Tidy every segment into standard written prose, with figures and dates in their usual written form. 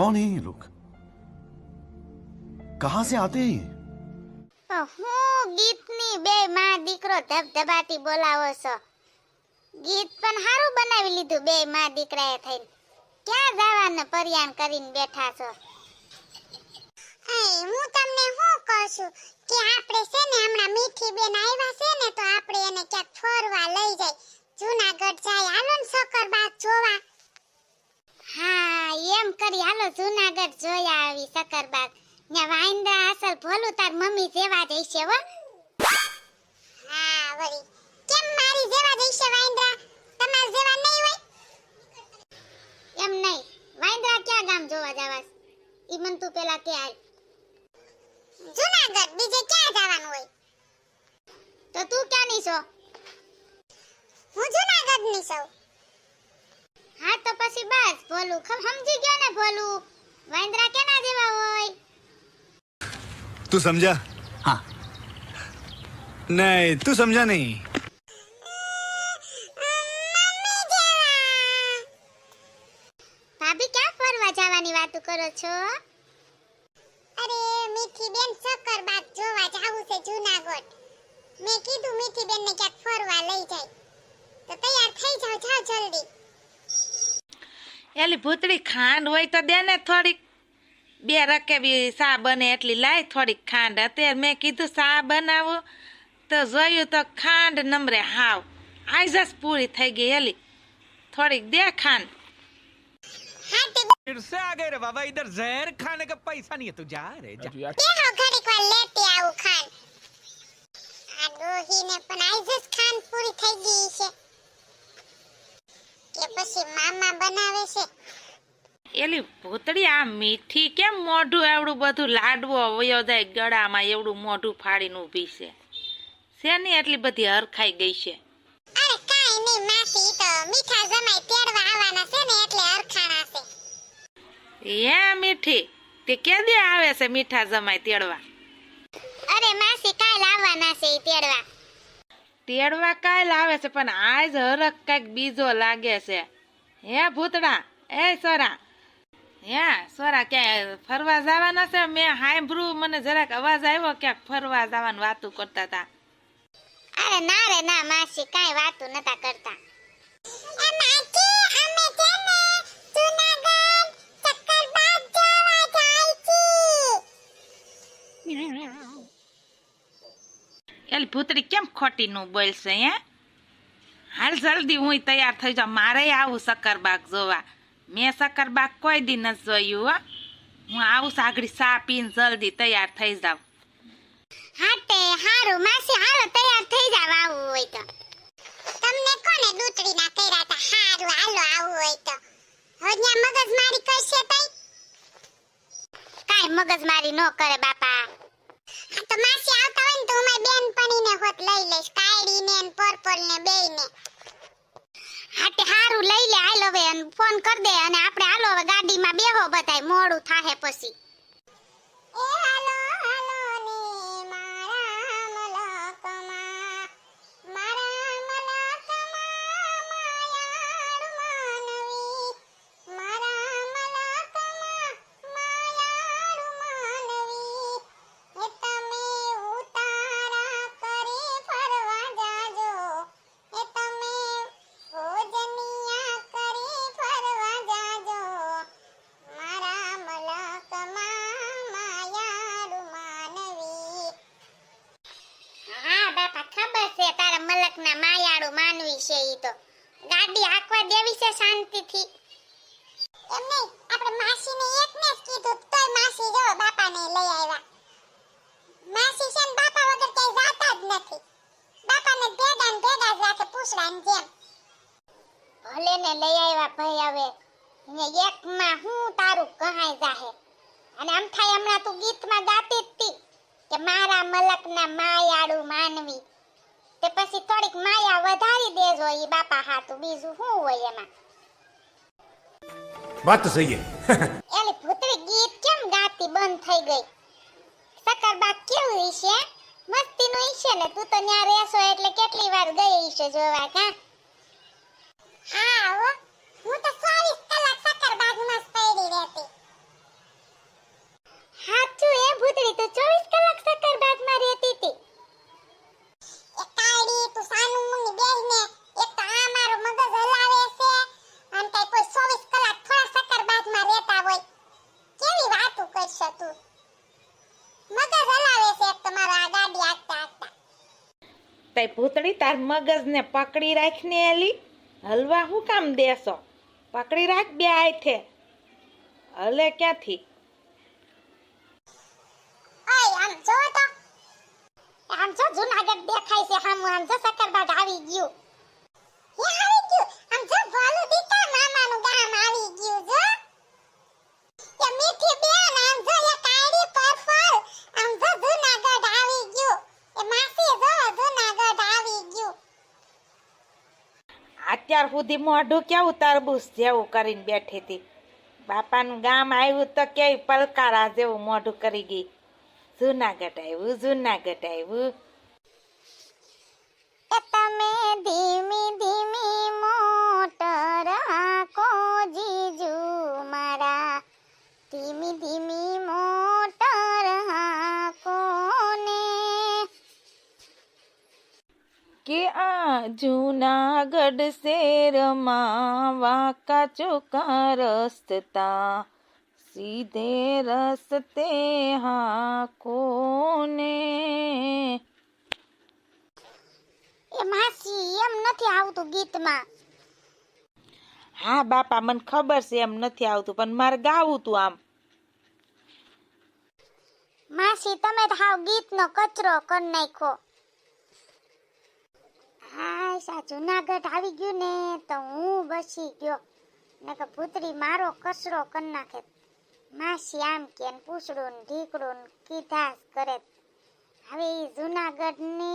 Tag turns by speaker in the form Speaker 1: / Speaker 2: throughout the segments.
Speaker 1: कौन है ये लोग? कहां से आते हैं ये?
Speaker 2: હું ગીતની બે માં દીકરો ધબધબાટી બોલાવો છો. ગીત પણ સારું બનાવી લીધું બે માં દીકરાએ થઈને. ક્યાં જવાને પરિયાણ કરીને બેઠા છો? હું તમને શું કહું છું કે આપણે છે ને હમણાં મીઠી બેન આવ્યા છે ને તો આપણે એને ક્યાંક ફરવા લઈ જાય. જૂનાગઢ જાય હાલો ને સકરબાગ જોવા. હા એમ કરી હાલો જૂનાગઢ જોયા આવી સકરબાગ. ને વાંદરા અસલ ભોલું તાર મમ્મી જેવા જ હશે હો. હા વળી કેમ મારી જેવા જ હશે વાંદરા? તમાર જેવા નહીં હોય? એમ નહીં, વાંદરા ક્યાં ગામ જોવા જવાસ? ઈ મન તું પેલા કે આય. જૂનાગઢ બીજે ક્યાં જવાનું હોય? તો તું ક્યાંની છો? હું જૂનાગઢની છું. હા તો પછી બસ ભોલું સમજી ગયો ને ભોલું. વાંદરા કેના જેવા હોય?
Speaker 3: तू समझा?
Speaker 1: हाँ.
Speaker 3: नहीं तू समझा नहीं.
Speaker 2: ભાભી ક્યાં ફરવા જવાની વાતો કરો છો? અરે મીઠી બેન સકરબાગ જોવા જાવું છે જૂનાગઢ. મેં કીધું મીઠી બેન ને ક્યાંક ફરવા લઈ જાય. તો તૈયાર થઈ જાવ જલ્દી.
Speaker 4: એલી ભૂતળી ખાંડ હોય તો દે ને થોડીક. બે રકેબી સા બને એટલી લાય થોડીક ખાંડ. અત્યારે મેં કીધું સા બનાવો તો જોયું તો ખાંડ નંબરે હાવ આજ જ પૂરી થઈ ગઈ. એલી થોડીક દે ખાંડ.
Speaker 5: फिर से आ गए रे बाबा, इधर जहर खाने का पैसा नहीं है, तू जा रे जा.
Speaker 2: બેહો ઘડીક વાર લેતી આવું ખાંડ. આ ડોહીને પણ આજ જ ખાંડ પૂરી થઈ ગઈ છે કે પછી મામા બનાવે છે?
Speaker 4: એલી ભૂતળી આ મીઠી કેમ મોઢું એવડું બધું લાડવો વયો જાય ગળામાં એવડું મોઢું ફાડીને ઊભી છે? શેની એટલી બધી હરખાઈ ગઈ છે?
Speaker 2: અરે કાઈ નહીં માસી, તો મીઠા જમાઈ તેડવા આવવાના છે ને એટલે હરખાણા છે.
Speaker 4: હે મીઠી તે કેદી આવે છે મીઠા જમાઈ તેડવા?
Speaker 2: અરે માસી કાલ આવવાના છે ઈ તેડવા.
Speaker 4: તેડવા કાલ આવે છે પણ આજ હરખ કઈક બીજો લાગે છે. હે ભૂતડા એ સોરા, હે સોરા ક્યાંય ફરવા જવાના છે? મેં સાંભળ્યું, મને જરાક અવાજ આવ્યો ક્યાંક ફરવા જવાની વાતું કરતા હતા.
Speaker 2: અરે ના રે ના માસી, કાઈ વાતું નતા કરતા.
Speaker 4: એલી ભૂતડી કેમ ખોટી નું બોલશે? હે હાલ જલ્દી હું તૈયાર થઈ જાઉં, મારે આવું સકરબાગ જોવા. મેં સકરબાગ કોઈ દી નથી જોયું હો. હું આવું સાગડી સા પીને જલ્દી તૈયાર થઈ જાઉં.
Speaker 2: હાટે હારું માસી, હાલો તૈયાર થઈ જાવ આવું હોય તો. તમને કોને દૂતડી ના કર્યા તા? હારું હાલો આવું હોય તો. હોજ્યા મગજમારી કરશે તઈ? કાઈ મગજમારી નો કરે બાપા. હા તો માસી આવતા હોય ને તો અમારી બેનપણીને હોત લઈ લઈશ, કાયડીને ને પરપલને બેયને. હાટે હારું લઈ લે હાલ હવે, અને ફોન કર દે અને આપણે હાલો હવે ગાડીમાં બેહો બધાય, મોડું થાહે પછી. એ હાલો હાલો ને મારા મલકમાં, મારા મલકમાં માયાળુ માનવી, મારા મલકમાં માયાળુ માનવી. એ તમે ઉતારા કરી ફરવા જાજો, એ તમે ભોજનિયા કરી ફરવા જાજો, મારા મલકમાં માયાળુ માનવી. હા બાપા ખબર છે તારા મલકના માયાળુ માનવી છે. ઈ તો ગાડી હાંકવા દેવી છે શાંતિથી. એમ નહીં, આપણે માસીને એકને જ કીધું તોય માસી જો બાપાને લઈ આવ્યા. માસી છે ને બાપા વગર ક્યાંય જાતા જ નથી. બાપાને ભેગા ને ભેગા જ રાખે પૂછડાની જેમ. ભલે ને લઈ આવ્યા ભાઈ, હવે ને એકમાં હું તારું કહાઈ જાહે. અને આમ થાય હમણાં તું ગીતમાં ગાતી જ તી કે મારા મલકના માયાળુ માનવી, તે પછી થોડીક માયા વધારી દેજો ઈ બાપા હાતું, બીજું શું હોય એમાં?
Speaker 3: बात तो सही है.
Speaker 2: એલી ભૂતરી ગીત કેમ ગાતી બંધ થઈ ગઈ? સકરબાગ કેવું હશે? મસ્તીનું હશે ને? તું તો ન્યા રહેશો એટલે કેટલી વાર ગઈ હશે જોવા. કા હા હો, હું તો 24 કલાક સકરબાગમાં જ પડી રહેતી.
Speaker 4: તઈ ભૂતળી તાર મગજને પકડી રાખને એલી હલવા હું કામ દેશો પકડી રાખ બે આયથે હલે ક્યાંથી
Speaker 2: ઓય આમ જો તો આમ જો જૂનાગઢ દેખાય છે આમ જો સકરબાગ આવી ગયું હે આવી ગયું આમ જો ભોલું દીતા મામાનું ગામ આવી ગયું જો એ મીઠી બેન આમ જો એ કાળી પરફળ આમ જો જૂનાગઢ આવી ગયું એ માસી જો જૂનાગઢ આવી ગયું
Speaker 4: અત્યાર સુધી મોઢું કેવું તરબૂચ જેવું કરીને બેઠી હતી બાપાનું ગામ આવ્યું તો કેવી પલકારા જેવું મોઢું કરી ગઈ જૂનાગઢ આવ્યું
Speaker 2: એ તમે ધીમી ધીમી મોટર હાકો જીજુ મારા ધીમી ધીમી મોટર હાકો ને
Speaker 4: કે આ જૂનાગઢ શેરમાં વાંકા ચોકા રસ્તા સીધે રસ્તે હાકોને
Speaker 2: એ માસી એમ નથી આવતું ગીતમાં
Speaker 4: હા બાપા મને ખબર છે એમ નથી આવતું પણ મારે ગાવું તું આમ
Speaker 2: માસી તમે તો હાવ ગીતનો કચરો કરી નાખ્યો હા સા જૂનાગઢ આવી ગયું ને તો હું બસી ગયો ને કે પુત્રી મારો કચરો કરી નાખે માસી આમ કે ને પૂછડું ને ઢીકડું ને કીધા કરે હવે ઈ જૂનાગઢ ને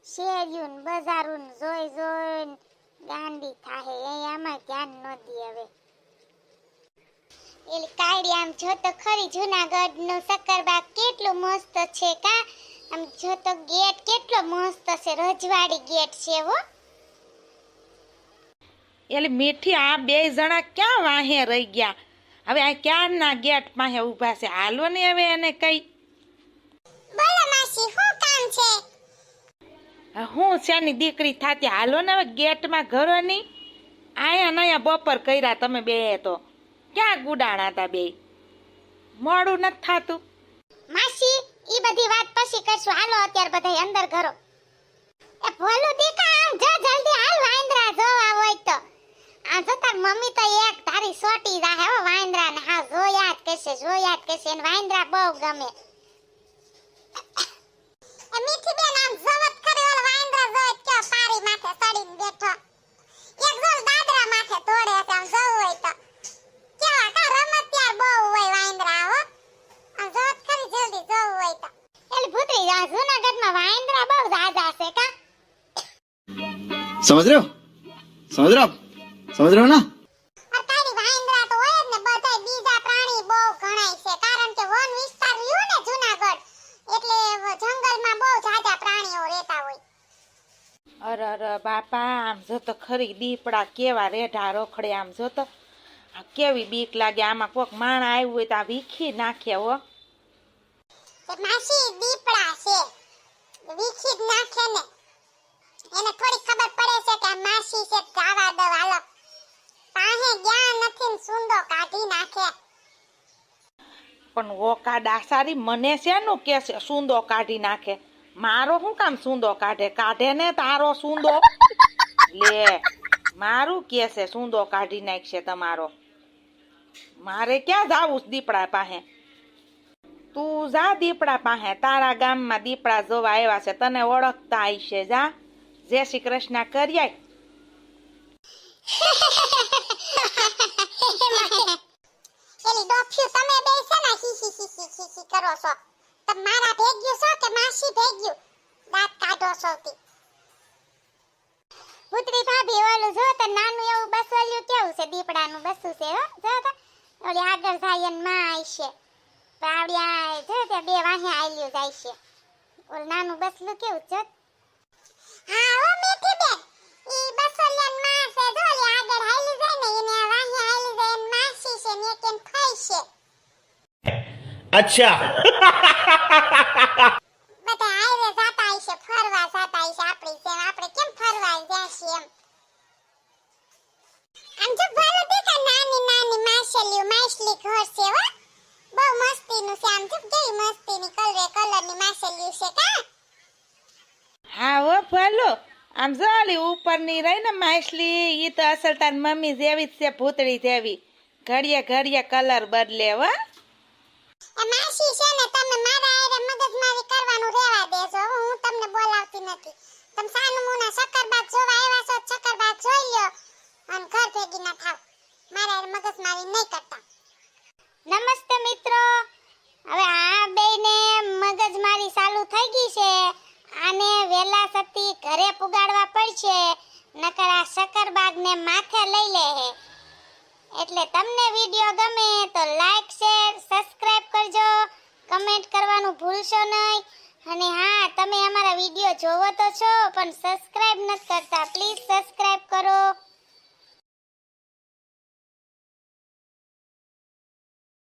Speaker 2: શેર્યું ને બજારું ને જોઈ જોઈને ગાંડી થાહે એ આમાં ધ્યાન ન દે હવે એલી કાળી આમ જો તો ખરી જૂનાગઢ નું સકરબાગ કેટલું મસ્ત છે કા આમ જો તો ગેટ કેટલો મસ્ત છે રજવાડી ગેટ છે હો
Speaker 4: એટલે મીઠી આ બે જણા ક્યાં વાહે રહી ગયા હવે આ ક્યારના ગેટ પાસે ઊભા છે હાલો ને હવે એને કઈ
Speaker 2: બોલો માસી શું કામ છે
Speaker 4: હું શેની દીકરી થાતી હાલો ને હવે ગેટમાં ઘરો નહીં આયા નયા બપોર કર્યા તમે બે તો ક્યાં ગુડાણા હતા બે મોડું નથી થાતું
Speaker 2: માસી ઈ બધી વાત પછી કરશું હાલો અત્યારે બધાય અંદર ઘરો એ ભોલું દીકા આમ જો જલ્દી હાલ વાંદરા જોવા હોય તો આ જો તાર મમ્મી તો એક તારી સોટી જાહે હો વાંદરા ને હા જોયા જ કહેશે ને વાંદરા બહુ ગમે એ મીઠી બેન આમ જવત કરે ઓલા વાંદરા જોત કે પારી માથે સડીને બેઠો એક જોલ દાદરા માથે તોડે છે આમ જોવું હોય તો કેવા કા રમતિયાર બહુ હોય વાંદરા હો આમ જવત કરી જલ્દી જોવું હોય તો એલી ભૂતરી આ જૂનાગઢમાં વાંદરા બહુ જાજા છે કા
Speaker 1: समझ रहे हो समझ रहे हो ना
Speaker 2: અતારી વાંદરા તો હોય જ ને બધાય બીજા પ્રાણી બહુ ઘણાય છે કારણ કે વન વિસ્તાર રહ્યું ને જૂનાગઢ એટલે જંગલમાં બહુ જાજા પ્રાણીઓ રહેતા હોય
Speaker 4: અરે બાપા આમ જો તો ખરી દીપડા કેવા રેઢા રખડે આમ જો તો આ કેવી બીક લાગે આમાં કોક માણા આવ્યું હોય તો આ વીખી નાખે હો
Speaker 2: કે માસી દીપડા છે વીખી જ નાખે ને એને થોડી ખબર પડે છે કે આ માસી છે જાવા દો હાલો પાહે ગયા નથી ને સુંદો કાઢી નાખે
Speaker 4: પણ ઓકા ડાસારી મને શેનું કે છે સૂંદો કાઢી નાખે મારો શું કામ સૂંદો કાઢે ને તારો સૂંદો લે મારું કે છે સૂંદો કાઢી નાખશે તમારો મારે ક્યાં જાવું દીપડા પાસે તું જા દીપડા પાસે તારા ગામમાં દીપડા જોવા આવ્યા છે તને ઓળખતા આવીશે જા જય શ્રી કૃષ્ણ કર્યા
Speaker 2: એલી ડોફ્યુ તમે બે છે ને હી કરો છો તમ મારા ભેગ્યું છો કે માસી ભેગ્યું દાંત કાઢો છો તી પુત્રી ભાભી ઓલું જો તો નાનું એવું બસવલ્યું કેવું છે દીપડાનું બસું છે હો જો તો ઓલી આગળ જાય ને માં આઈશે પાવડિયા જો તે બે વાહે આલ્યું જાય છે ઓલ નાનું બસલું કેવું છે હા ઓ મીઠી બેન ઈ બસવલ્યન માં છે જો ઓલી આગળ હાલી જાય ને એને વાહે હાલી જાય ને માસી છે ને કેન ખાઈ છે
Speaker 6: अच्छा
Speaker 2: બધા હાઈવે જાતા હશે ફરવા જાતા હશે આપણી જેમ આપણે કેમ ફરવા જાશી એમ આમ જો ભલો દેખા નાની નાની માછલી ઘર છે હો બહુ મસ્તીનું છે આમ જો કેવી મસ્તીની કલરની માછલીઓ છે કા
Speaker 4: હા હો ભલો આમ જો ઓલી ઉપરની રહી ને માછલી ઈ તો અસલ તાર મમ્મી જેવી જ છે ભૂતળી જેવી ઘડીએ ઘડીએ કલર બદલે હો
Speaker 2: એ માસી છે ને તમે મારા આરે મગજમારી કરવાનું રહેવા દેજો હું તમને બોલાવતી નથી તમે સાનું મુના શક્કરબાગ જોવા આવ્યા છો શક્કરબાગ જોઈ લ્યો અને ઘર ભેગી ના થાવ મારા આરે મગજમારી નહીં કરતા નમસ્તે મિત્રો હવે આ બેયને મગજમારી ચાલુ થઈ ગઈ છે આને વેલા સતી ઘરે પુગાડવા પડશે નકર આ શક્કરબાગને માથે લઈ લે હે એટલે તમને વિડિયો ગમે તો લાઈક શેર સબસ્ક્રાઇબ કરજો કમેન્ટ કરવાનું ભૂલશો નહીં અને હા તમે અમારા વિડિયો જોવો તો છો પણ સબસ્ક્રાઇબ નથી કરતા પ્લીઝ સબસ્ક્રાઇબ કરો